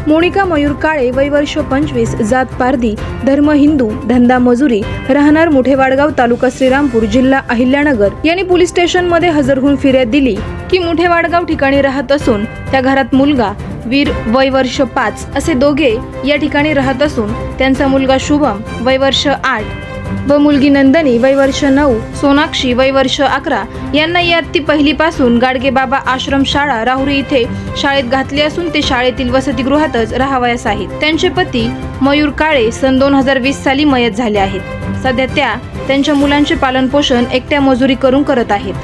मोनिका मयूर काळे, वय वर्ष 25, जात पारधी, धर्म हिंदू, धंदा मजुरी, राहणार मुठेवाडगाव, तालुका श्रीरामपूर, जिल्हा अहिल्यानगर यांनी पोलीस स्टेशनमध्ये हजर होऊन फिर्याद दिली की मुठेवाडगाव ठिकाणी राहत असून त्या घरात मुलगा वीर वय वर्ष 5 असे दोघे या ठिकाणी राहत असून त्यांचा मुलगा शुभम वय वर्ष 8 व मुलगी नंदनी वय वर्ष 9, सोनाक्षी वय वर्ष 11 यांना इयत्ता पहिलीपासून गाडगेबाबा आश्रम शाळा राहुरी इथे शाळेत घातले असून ते शाळेतील वसतिगृहातच राहावयास आहेत। त्यांचे पती मयूर काळे सन 2020 साली मयत झाले आहेत। सध्या त्यांच्या मुलांचे पालनपोषण एकट्या मजुरी करून करत आहेत।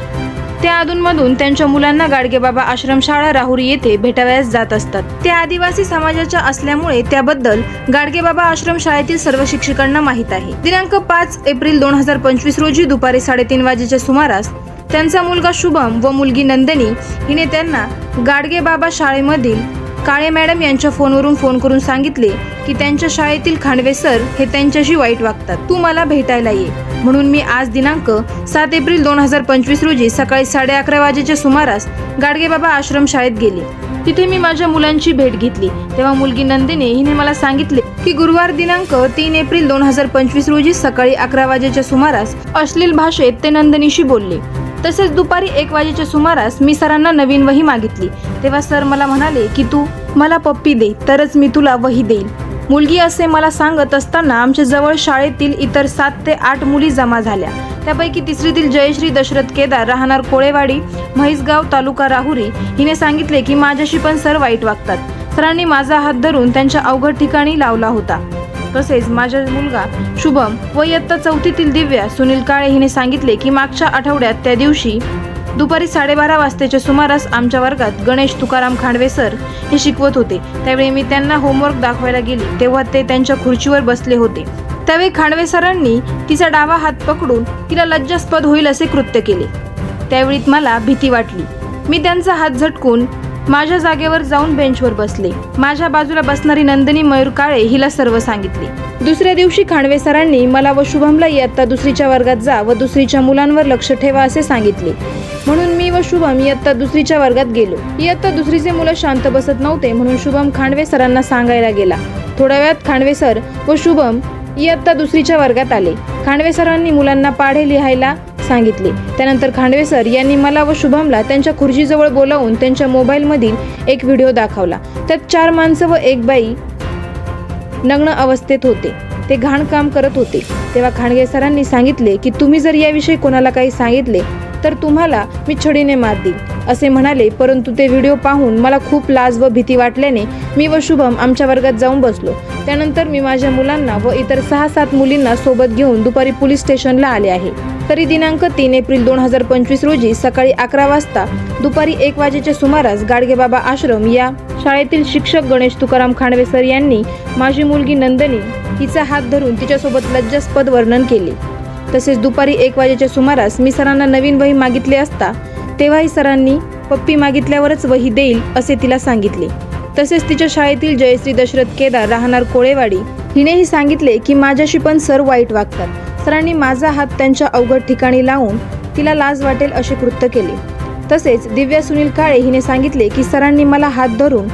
त्या अधूनमधून त्यांच्या मुलांना गाडगेबाबा आश्रमशाळा राहुरी येथे भेटावयास जात असतात। त्या आदिवासी समाजाच्या असल्यामुळे त्याबद्दल गाडगेबाबा आश्रमशाळेतील सर्व शिक्षकांना माहीत आहे। दिनांक 5 एप्रिल 2025 रोजी दुपारी 3:30 वाजेच्या सुमारास त्यांचा मुलगा शुभम व मुलगी नंदनी हिने त्यांना गाडगेबाबा शाळेमधील काळे मॅडम यांच्या फोनवरून फोन करून सांगितले की त्यांच्या शाळेतील खांडवे सर हे त्यांच्याशी वाईट वागतात, तू मला भेटायला ये। म्हणून मी आज दिनांक 7 एप्रिल 2025 रोजी सकाळी 11:30 वाजेच्या सुमारास गाडगेबाबा आश्रम शाळेत गेले। तिथे मी माझ्या मुलांची भेट घेतली। तेव्हा मुलगी नंदिनी हिने मला सांगितले की गुरुवार दिनांक 3 एप्रिल 2025 रोजी सकाळी 11 वाजेच्या सुमारास अश्लील भाषेत ते नंदिनीशी बोलले। तसेच दुपारी 1 वाजेच्या सुमारास मी सरांना नवीन वही मागितली। तेव्हा सर मला म्हणाले की तू मला पप्पी दे तरच मी तुला वही देईल। मुलगी असे मला सांगत असताना आमच्या जवळ शाळेतील इतर 7 ते 8 मुली जमा झाल्या। त्यापैकी तिसरीतील जयश्री दशरथ केदार, राहणार कोळेवाडी, म्हैसगाव, तालुका राहुरी हिने सांगितले की माझ्याशी पण सर वाईट वागतात। सरांनी माझा हात धरून त्यांच्या अवघड ठिकाणी लावला होता। तसेच माझा मुलगा शुभम व इयत्ता 4थीतील दिव्या सुनील काळे हिने सांगितले की मागच्या आठवड्यात त्या दिवशी दुपारी 12:30 वाजताच्या सुमारास आमच्या वर्गात गणेश तुकाराम खांडवे सर हे शिकवत होते। त्यावेळी मी त्यांना होमवर्क दाखवायला गेली तेव्हा ते त्यांच्या खुर्चीवर बसले होते। त्यावेळी खांडवे सरांनी तिचा डावा हात पकडून तिला लज्जास्पद होईल असे कृत्य केले। त्यावेळी मला भीती वाटली। मी त्यांचा हात झटकून माझ्या जागेवर जाऊन बेंचवर बसले। माझ्या बाजूला बसणारी नंदिनी मयूर काळे हिला सर्व सांगितले। दुसऱ्या दिवशी खांडवे सरांनी मला व शुभमला इयत्ता 2रीच्या वर्गात जा व 2रीच्या मुलांवर लक्ष ठेवा असे सांगितले। म्हणून मी व शुभम इयत्ता 2रीच्या वर्गात गेलो। इयत्ता 2रीचे मुलं शांत बसत नव्हते म्हणून शुभम खांडवे सरांना सांगायला गेला। थोड्या वेळात खांडवे सर व शुभम इयत्ता 2रीच्या वर्गात आले। खांडवे सरांनी मुलांना पाढे लिहायला सांगितले। त्यानंतर खांडवे सर यांनी मला व शुभमला त्यांच्या खुर्चीजवळ बोलावून त्यांच्या मोबाईलमधील एक व्हिडिओ दाखवला। त्यात 4 माणसं व 1 बाई नग्न अवस्थेत होते। ते घाण काम करत होते। तेव्हा खांडवे सरांनी सांगितले की तुम्ही जर याविषयी कोणाला काही सांगितले तर तुम्हाला मी छडीने मार देईल असे म्हणाले। परंतु ते व्हिडिओ पाहून मला खूप लाज व भीती वाटल्याने मी व शुभम आमच्या वर्गात जाऊन बसलो। त्यानंतर मी माझ्या मुलांना व इतर 6-7 मुलींना सोबत घेऊन दुपारी पोलीस स्टेशनला आले आहे। तरी दिनांक 3 एप्रिल 2025 रोजी सकाळी 11 वाजता दुपारी 1 वाजेच्या सुमारास गाडगेबाबा आश्रम या शाळेतील शिक्षक गणेश तुकाराम खांडवे सर यांनी माझी मुलगी नंदनी हिचा हात धरून तिच्यासोबत लज्जास्पद वर्णन केले। तसेच दुपारी 1 वाजेच्या सुमारास मी सरांना नवीन वही मागितली असता तेव्हाही सरांनी पप्पी मागितल्यावरच वही देईल असे तिला सांगितले। तसेच तिच्या शाळेतील जयश्री दशरथ केदार, राहणार कोळेवाडी हिनेही सांगितले की माझ्याशी पण सर वाईट वागतात। सरांनी माझा हात त्यांच्या अवघड ठिकाणी लावून तिला लाज वाटेल असे कृत्य केले। तसेच दिव्या सुनील काळे हिने सांगितले की सरांनी मला हात धरून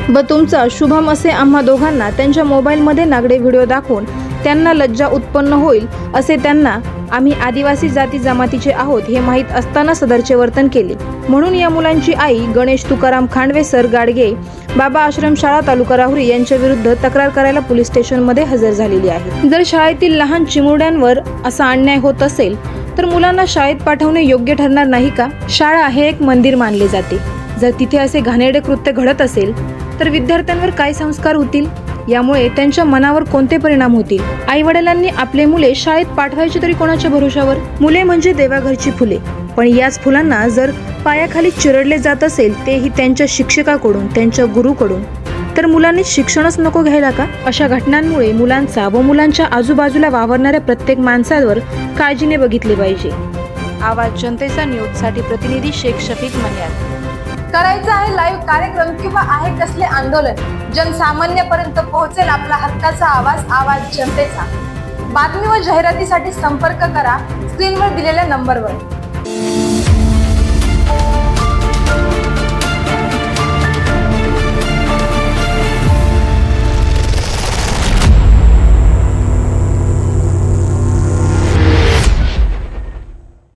व तुमचा शुभम असे आम्हा दोघांना त्यांच्या मोबाईलमध्ये नागडे व्हिडिओ दाखवून त्यांना लज्जा उत्पन्न होईल असे त्यांना आम्ही आदिवासी जाती जमातीचे आहोत हे माहीत असताना सदरचे वर्तन केले। म्हणून या मुलांची आई गणेश तुकाराम खांडवे सर गाडगे बाबा आश्रम शाळा तालुका राहुरी यांच्या विरुद्ध तक्रार करायला पोलीस स्टेशनमध्ये हजर झालेली आहे। जर शाळेतील लहान चिमुरड्यांवर असा अन्याय होत असेल तर मुलांना शाळेत पाठवणे योग्य ठरणार नाही का? शाळा हे एक मंदिर मानले जाते। जर तिथे असे घाणेरडे कृत्य घडत असेल तर विद्यार्थ्यांवर काय संस्कार होतील? यामुळे त्यांच्या मनावर कोणते परिणाम होतील? आई वडिलांनी आपले मुले शाळेत पाठवायचे तरी कोणाच्या भरोशावर? मुले म्हणजे देवाघरची फुले, पण याच फुलांना जर पायाखाली चिरडले जात असेल तेही त्यांच्या शिक्षकाकडून, त्यांच्या गुरुकडून, तर मुलांनी शिक्षणच नको घ्यायला का? अशा घटनांमुळे मुलांचा व मुलांच्या आजूबाजूला वावरणाऱ्या प्रत्येक माणसावर काळजीने बघितले पाहिजे। आवाज जनतेचा न्यूजसाठी प्रतिनिधी शेख शफीक मनियार। करायचं आहे लाईव्ह कार्यक्रम किंवा आहे कसले आंदोलन, जनसामान्यापर्यंत पोहोचेल आपला हक्काचा आवाज, आवाज जनतेचा। बातमी व जाहिरातीसाठी संपर्क करा स्क्रीनवर दिलेल्या नंबरवर।